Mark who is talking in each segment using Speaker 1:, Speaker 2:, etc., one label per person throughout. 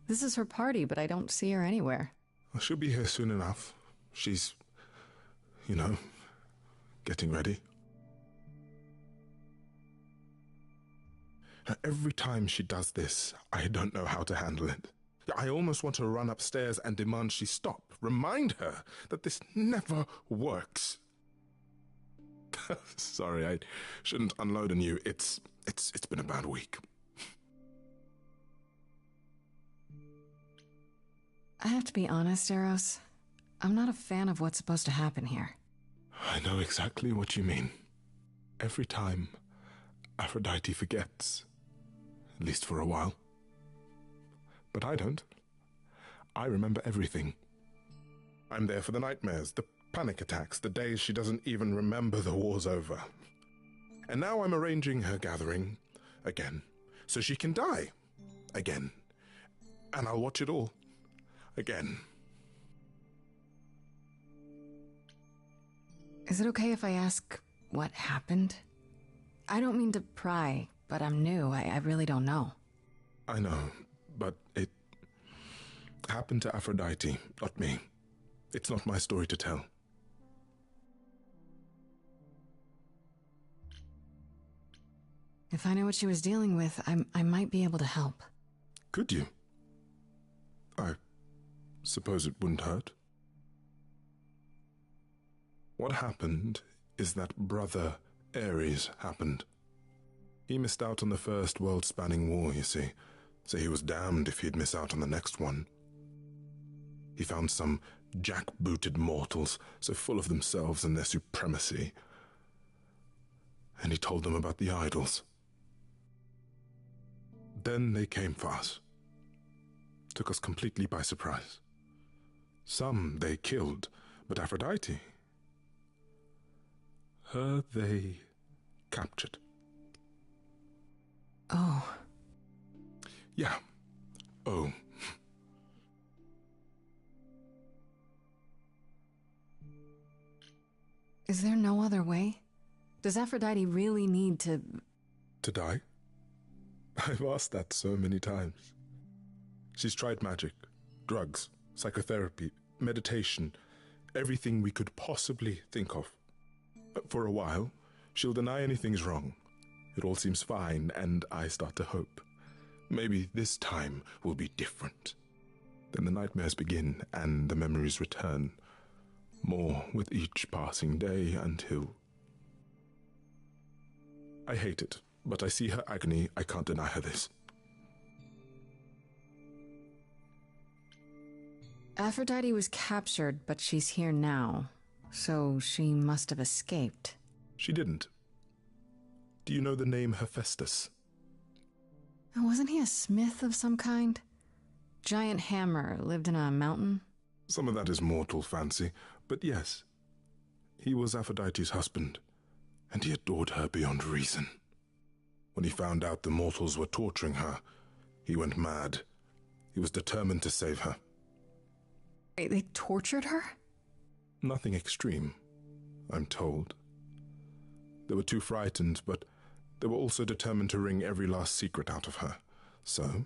Speaker 1: This is her party, but I don't see her anywhere.
Speaker 2: Well, she'll be here soon enough. She's, getting ready. Every time she does this, I don't know how to handle it. I almost want to run upstairs and demand she stop. Remind her that this never works. Sorry, I shouldn't unload on you. It's been a bad week.
Speaker 1: I have to be honest, Eros. I'm not a fan of what's supposed to happen here.
Speaker 2: I know exactly what you mean. Every time, Aphrodite forgets. At least for a while. But I don't. I remember everything. I'm there for the nightmares, the panic attacks, the days she doesn't even remember the war's over. And now I'm arranging her gathering again, so she can die again. And I'll watch it all again.
Speaker 1: Is it okay if I ask what happened? I don't mean to pry, but I'm new. I really don't know.
Speaker 2: I know, but it happened to Aphrodite, not me. It's not my story to tell.
Speaker 1: If I knew what she was dealing with, I might be able to help.
Speaker 2: Could you? I suppose it wouldn't hurt. What happened is that Brother Ares happened. He missed out on the first world-spanning war, you see, so he was damned if he'd miss out on the next one. He found some jackbooted mortals, so full of themselves and their supremacy, and he told them about the idols. Then they came for us. Took us completely by surprise. Some they killed, but Aphrodite, her they captured.
Speaker 1: Oh.
Speaker 2: Yeah. Oh.
Speaker 1: Is there no other way? Does Aphrodite really need to...
Speaker 2: To die? I've asked that so many times. She's tried magic, drugs, psychotherapy, meditation, everything we could possibly think of. For a while, she'll deny anything's wrong. It all seems fine, and I start to hope. Maybe this time will be different. Then the nightmares begin, and the memories return. More with each passing day until... I hate it, but I see her agony. I can't deny her this.
Speaker 1: Aphrodite was captured, but she's here now. So she must have escaped.
Speaker 2: She didn't. Do you know the name Hephaestus?
Speaker 1: Wasn't he a smith of some kind? Giant hammer, lived in a mountain?
Speaker 2: Some of that is mortal fancy, but yes. He was Aphrodite's husband, and he adored her beyond reason. When he found out the mortals were torturing her, he went mad. He was determined to save her.
Speaker 1: Wait, they tortured her?
Speaker 2: Nothing extreme, I'm told. They were too frightened, but they were also determined to wring every last secret out of her. So,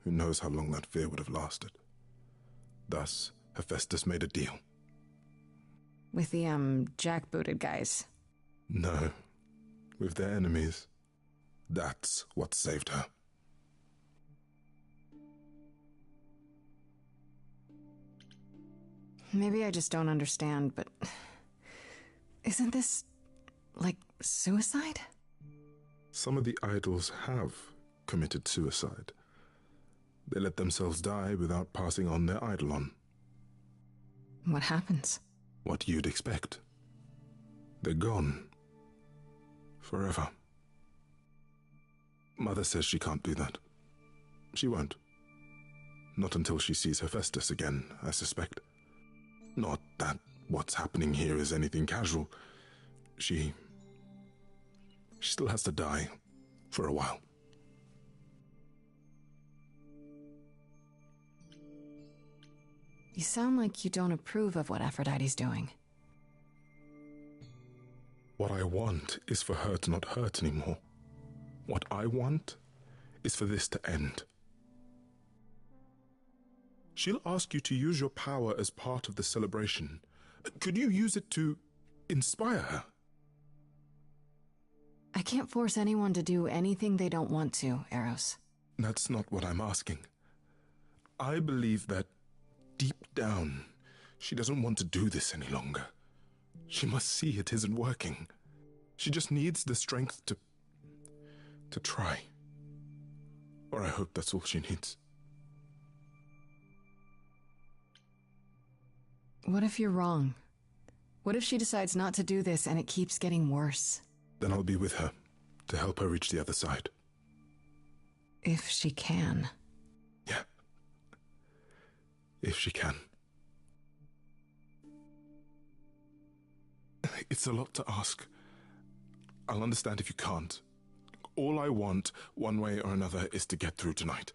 Speaker 2: who knows how long that fear would have lasted. Thus, Hephaestus made a deal.
Speaker 1: With the, jackbooted guys?
Speaker 2: No, with their enemies. That's what saved her.
Speaker 1: Maybe I just don't understand, but... Isn't this, like, suicide?
Speaker 2: Some of the idols have committed suicide. They let themselves die without passing on their eidolon.
Speaker 1: What happens?
Speaker 2: What you'd expect. They're gone. Forever. Mother says she can't do that. She won't. Not until she sees Hephaestus again, I suspect. Not that what's happening here is anything casual. She still has to die for a while.
Speaker 1: You sound like you don't approve of what Aphrodite's doing.
Speaker 2: What I want is for her to not hurt anymore. What I want is for this to end. She'll ask you to use your power as part of the celebration. Could you use it to inspire her?
Speaker 1: I can't force anyone to do anything they don't want to, Eros.
Speaker 2: That's not what I'm asking. I believe that deep down, she doesn't want to do this any longer. She must see it isn't working. She just needs the strength to try. Or I hope that's all she needs.
Speaker 1: What if you're wrong? What if she decides not to do this and it keeps getting worse?
Speaker 2: Then I'll be with her to help her reach the other side.
Speaker 1: If she can.
Speaker 2: Yeah. If she can. It's a lot to ask. I'll understand if you can't. All I want, one way or another, is to get through tonight.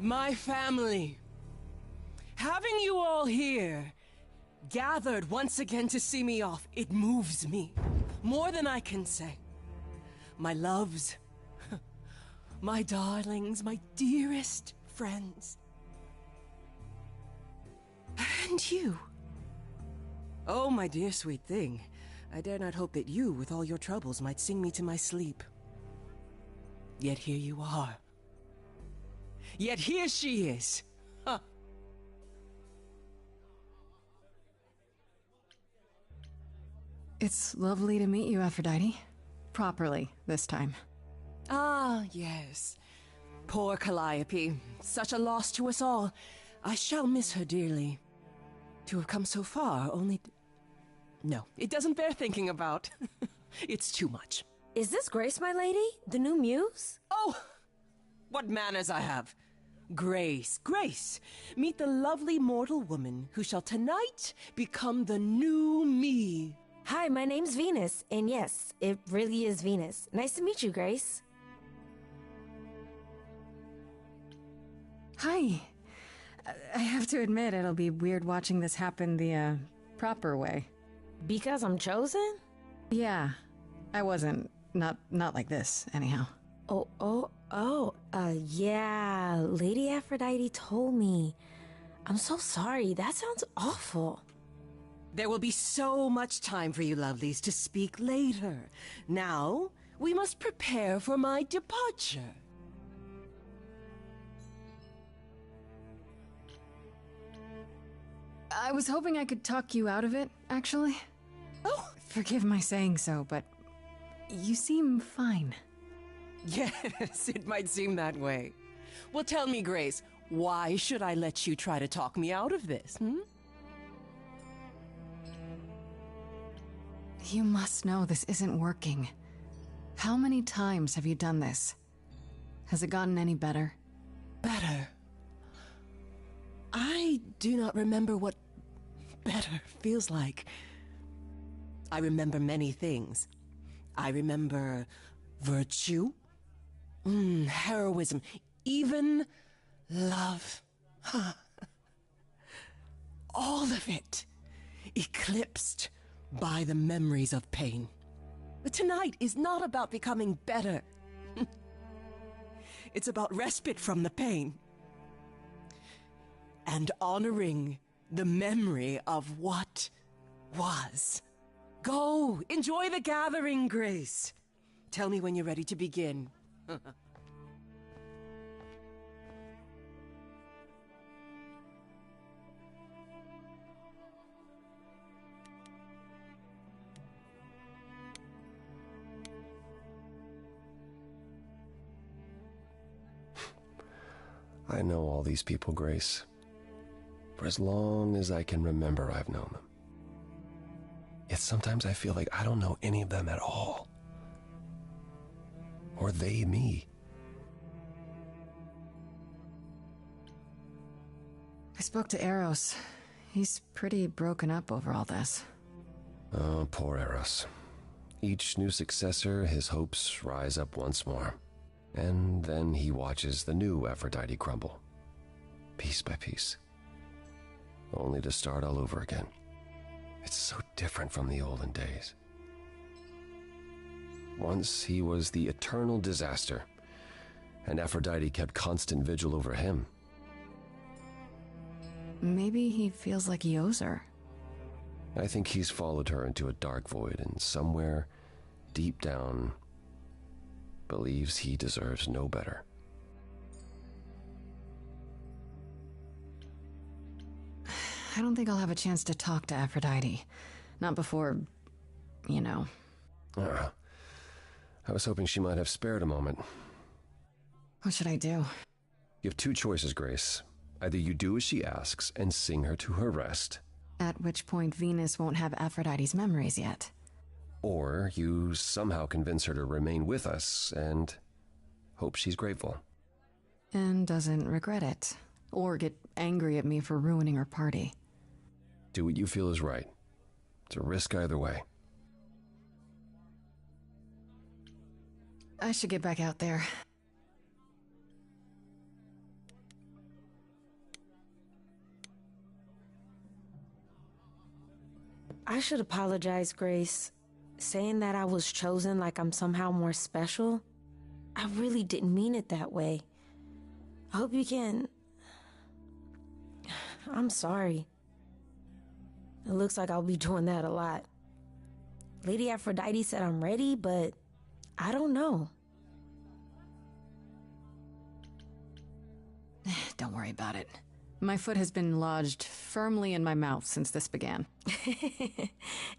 Speaker 3: My family, having you all here, gathered once again to see me off, it moves me more than I can say. My loves, my darlings, my dearest friends. And you. Oh, my dear sweet thing, I dare not hope that you, with all your troubles, might sing me to my sleep. Yet here you are. Yet here she is. Huh.
Speaker 1: It's lovely to meet you, Aphrodite. Properly, this time.
Speaker 3: Ah, yes. Poor Calliope. Such a loss to us all. I shall miss her dearly. To have come so far, only... No, it doesn't bear thinking about. It's too much.
Speaker 4: Is this Grace, my lady? The new muse?
Speaker 3: Oh! What manners I have. Grace, Grace, meet the lovely mortal woman who shall tonight become the new me.
Speaker 4: Hi, my name's Venus, and yes, it really is Venus. Nice to meet you, Grace.
Speaker 1: Hi. I have to admit, it'll be weird watching this happen the, proper way.
Speaker 4: Because I'm chosen?
Speaker 1: Yeah. I wasn't. Not like this, anyhow.
Speaker 4: Yeah, Lady Aphrodite told me. I'm so sorry, that sounds awful.
Speaker 3: There will be so much time for you lovelies to speak later. Now, we must prepare for my departure.
Speaker 1: I was hoping I could talk you out of it, actually.
Speaker 3: Oh,
Speaker 1: forgive my saying so, but you seem fine.
Speaker 3: Yes, it might seem that way. Well, tell me, Grace, why should I let you try to talk me out of this,
Speaker 1: You must know this isn't working. How many times have you done this? Has it gotten any better?
Speaker 3: Better? I do not remember what better feels like. I remember many things. I remember virtue, heroism, even love. All of it eclipsed by the memories of pain. But tonight is not about becoming better. It's about respite from the pain and honoring the memory of what was. Go, enjoy the gathering, Grace. Tell me when you're ready to begin.
Speaker 5: I know all these people, Grace. For as long as I can remember, I've known them. Yet sometimes I feel like I don't know any of them at all. Or they me.
Speaker 1: I spoke to Eros. He's pretty broken up over all this.
Speaker 5: Oh, poor Eros. Each new successor, his hopes rise up once more. And then he watches the new Aphrodite crumble, piece by piece, only to start all over again. It's so different from the olden days. Once he was the eternal disaster, and Aphrodite kept constant vigil over him.
Speaker 1: Maybe he feels like he owes her.
Speaker 5: I think he's followed her into a dark void, and somewhere, deep down, believes he deserves no better.
Speaker 1: I don't think I'll have a chance to talk to Aphrodite. Not before, you know.
Speaker 5: I was hoping she might have spared a moment.
Speaker 1: What should I do?
Speaker 5: You have two choices, Grace. Either you do as she asks and sing her to her rest,
Speaker 1: At which point Venus won't have Aphrodite's memories yet.
Speaker 5: or you somehow convince her to remain with us and hope she's grateful.
Speaker 1: And doesn't regret it. Or get angry at me for ruining her party.
Speaker 5: Do what you feel is right. It's a risk either way.
Speaker 1: I should get back out there.
Speaker 4: I should apologize, Grace. Saying that I was chosen like I'm somehow more special, I really didn't mean it that way. I hope you can... I'm sorry. It looks like I'll be doing that a lot. Lady Aphrodite said I'm ready, but I don't know.
Speaker 1: Don't worry about it. My foot has been lodged firmly in my mouth since this began.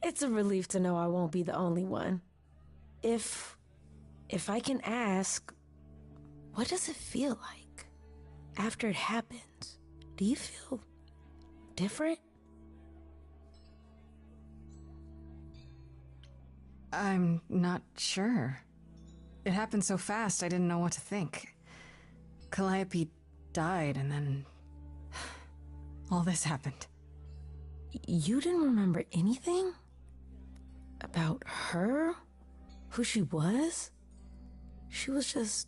Speaker 4: It's a relief to know I won't be the only one. If I can ask, what does it feel like after it happens? Do you feel different?
Speaker 1: I'm not sure. It happened so fast I didn't know what to think. Calliope died and then all this happened.
Speaker 4: You didn't remember anything? About her? Who she was? She was just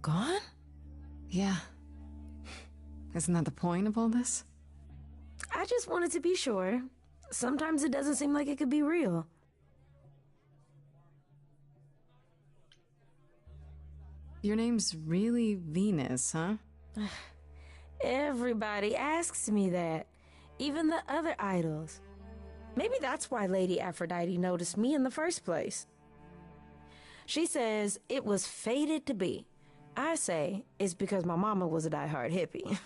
Speaker 4: gone?
Speaker 1: Yeah. Isn't that the point of all this?
Speaker 4: I just wanted to be sure. Sometimes it doesn't seem like it could be real.
Speaker 1: Your name's really Venus, huh?
Speaker 4: Everybody asks me that. Even the other idols. Maybe that's why Lady Aphrodite noticed me in the first place. She says it was fated to be. I say it's because my mama was a diehard hippie.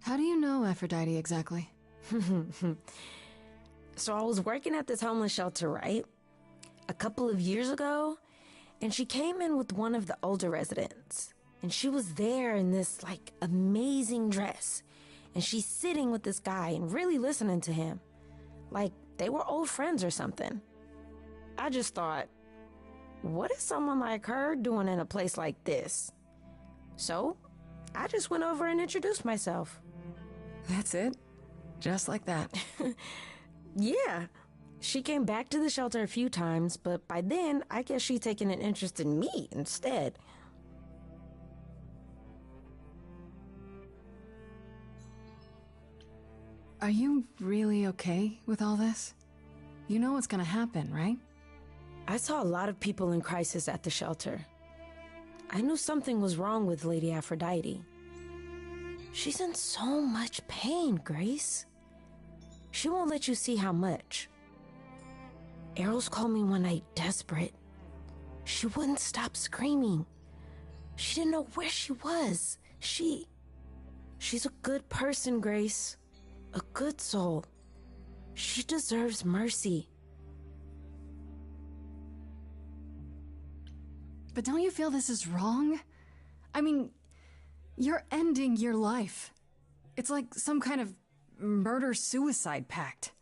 Speaker 1: How do you know Aphrodite exactly?
Speaker 4: So I was working at this homeless shelter, right? A couple of years ago, and she came in with one of the older residents. And she was there in this, like, amazing dress. And she's sitting with this guy and really listening to him. Like, they were old friends or something. I just thought, what is someone like her doing in a place like this? So, I just went over and introduced myself.
Speaker 1: That's it? Just like that?
Speaker 4: Yeah. She came back to the shelter a few times, but by then, I guess she'd taken an interest in me instead.
Speaker 1: Are you really okay with all this? You know what's gonna happen, right?
Speaker 4: I saw a lot of people in crisis at the shelter. I knew something was wrong with Lady Aphrodite. She's in so much pain, Grace. She won't let you see how much. Eros called me one night desperate. She wouldn't stop screaming. She didn't know where she was. She's a good person, Grace. A good soul. She deserves mercy.
Speaker 1: But don't you feel this is wrong? I mean, you're ending your life. It's like some kind of murder-suicide pact.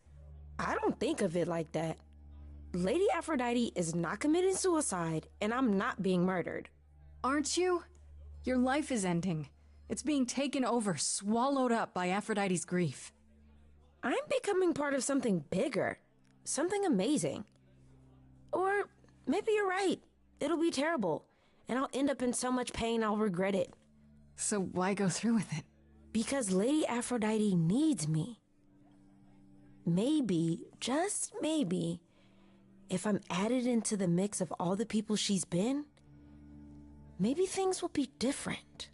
Speaker 4: I don't think of it like that. Lady Aphrodite is not committing suicide, and I'm not being murdered.
Speaker 1: Aren't you? Your life is ending. It's being taken over, swallowed up by Aphrodite's grief.
Speaker 4: I'm becoming part of something bigger. Something amazing. Or maybe you're right. It'll be terrible. And I'll end up in so much pain I'll regret it.
Speaker 1: So why go through with it?
Speaker 4: Because Lady Aphrodite needs me. Maybe, just maybe, if I'm added into the mix of all the people she's been, maybe things will be different.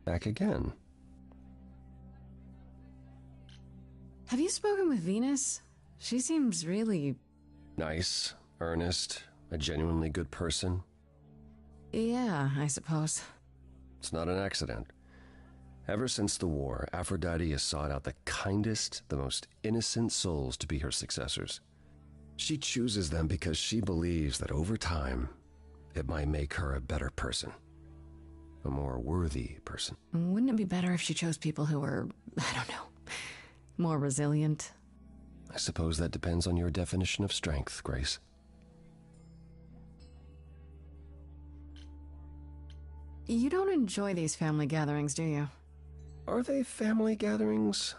Speaker 5: Back again.
Speaker 1: Have you spoken with Venus? She seems really...
Speaker 5: Nice, earnest, a genuinely good person.
Speaker 1: Yeah, I suppose.
Speaker 5: It's not an accident. Ever since the war, Aphrodite has sought out the kindest, the most innocent souls to be her successors. She chooses them because she believes that over time, it might make her a better person. A more worthy person.
Speaker 1: Wouldn't it be better if she chose people who were, I don't know, more resilient?
Speaker 5: I suppose that depends on your definition of strength, Grace.
Speaker 1: You don't enjoy these family gatherings, do you?
Speaker 5: Are they family gatherings?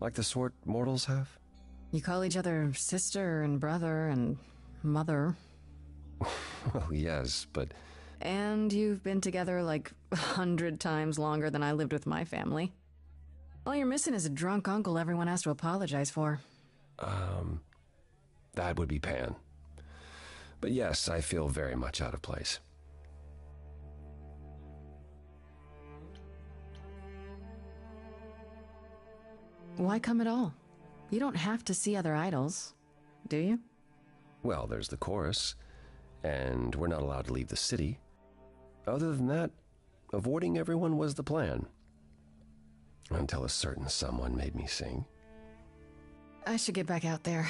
Speaker 5: Like the sort mortals have?
Speaker 1: You call each other sister and brother and mother.
Speaker 5: Well, yes, but...
Speaker 1: And you've been together like 100 times longer than I lived with my family. All you're missing is a drunk uncle everyone has to apologize for.
Speaker 5: That would be Pan. But yes, I feel very much out of place.
Speaker 1: Why come at all? You don't have to see other idols, do you?
Speaker 5: Well, there's the chorus, and we're not allowed to leave the city. Other than that, avoiding everyone was the plan. Until a certain someone made me sing.
Speaker 1: I should get back out there.